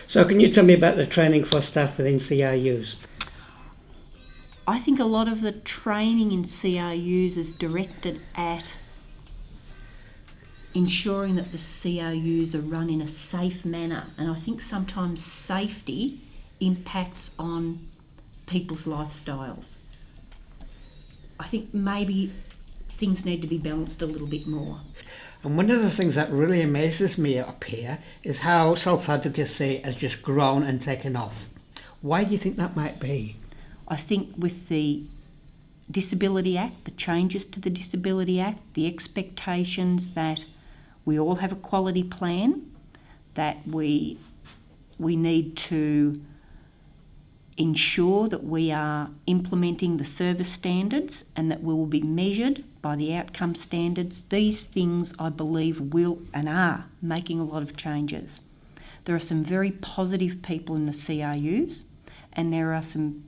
So can you tell me about the training for staff within CRUs? I think a lot of the training in CRUs is directed at ensuring that the CRUs are run in a safe manner, and I think sometimes safety impacts on people's lifestyles. I think maybe things need to be balanced a little bit more. And one of the things that really amazes me up here is how self-advocacy has just grown and taken off. Why do you think that might be? I think with the Disability Act, the changes to the Disability Act, the expectations that we all have a quality plan, that we need to ensure that we are implementing the service standards and that we will be measured by the outcome standards. These things, I believe, will and are making a lot of changes. There are some very positive people in the CRUs, and there are some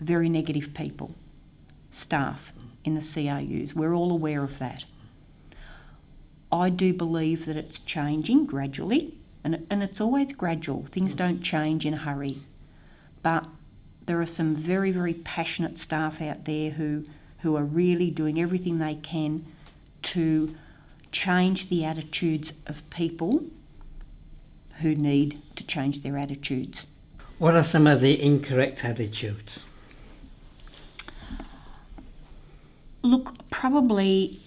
very negative people, staff in the CRUs. We're all aware of that. I do believe that it's changing gradually, and it's always gradual. Things don't change in a hurry. But there are some very, very passionate staff out there who are really doing everything they can to change the attitudes of people who need to change their attitudes. What are some of the incorrect attitudes? Look, probably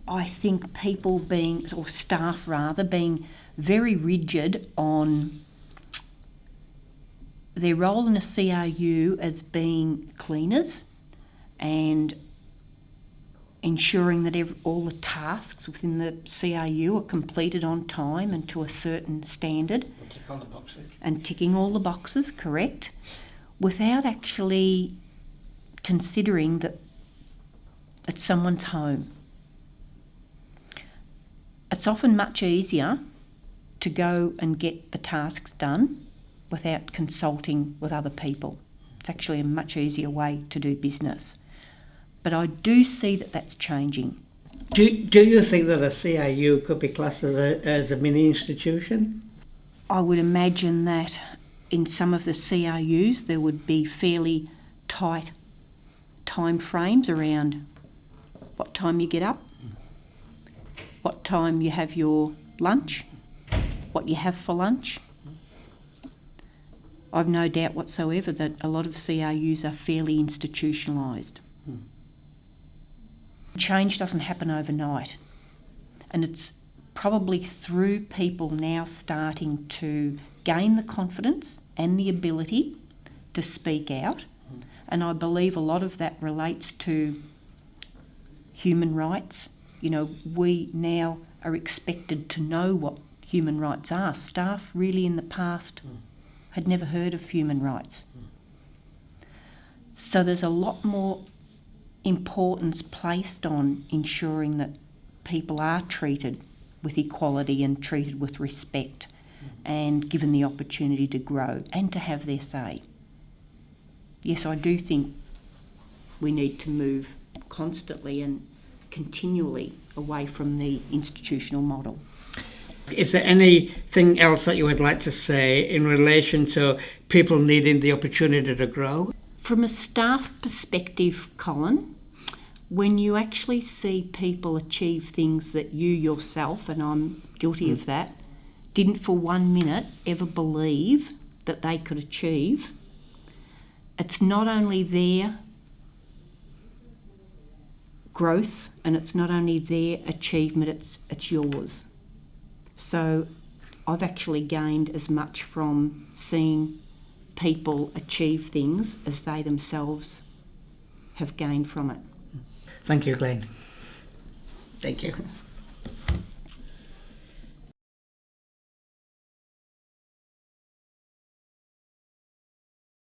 I think people being, or staff rather, being very rigid on their role in a CRU as being cleaners and ensuring that all the tasks within the CRU are completed on time and to a certain standard. And tick all the boxes. And ticking all the boxes, correct, without actually considering that it's someone's home. It's often much easier to go and get the tasks done without consulting with other people. It's actually a much easier way to do business. But I do see that that's changing. Do you think that a CRU could be classed as a mini institution? I would imagine that in some of the CRUs there would be fairly tight time frames around what time you get up, what time you have your lunch, what you have for lunch. I've no doubt whatsoever that a lot of CRUs are fairly institutionalised. Change doesn't happen overnight, and it's probably through people now starting to gain the confidence and the ability to speak out, and I believe a lot of that relates to human rights. You know, we now are expected to know what human rights are. Staff really in the past had never heard of human rights. So there's a lot more importance placed on ensuring that people are treated with equality and treated with respect and given the opportunity to grow and to have their say. Yes, I do think we need to move constantly and continually away from the institutional model. Is there anything else that you would like to say in relation to people needing the opportunity to grow? From a staff perspective, Colin, when you actually see people achieve things that you yourself, and I'm guilty of that, didn't for 1 minute ever believe that they could achieve, it's not only their growth and it's not only their achievement, it's yours. So I've actually gained as much from seeing people achieve things as they themselves have gained from it. Thank you, Glenn. Thank you.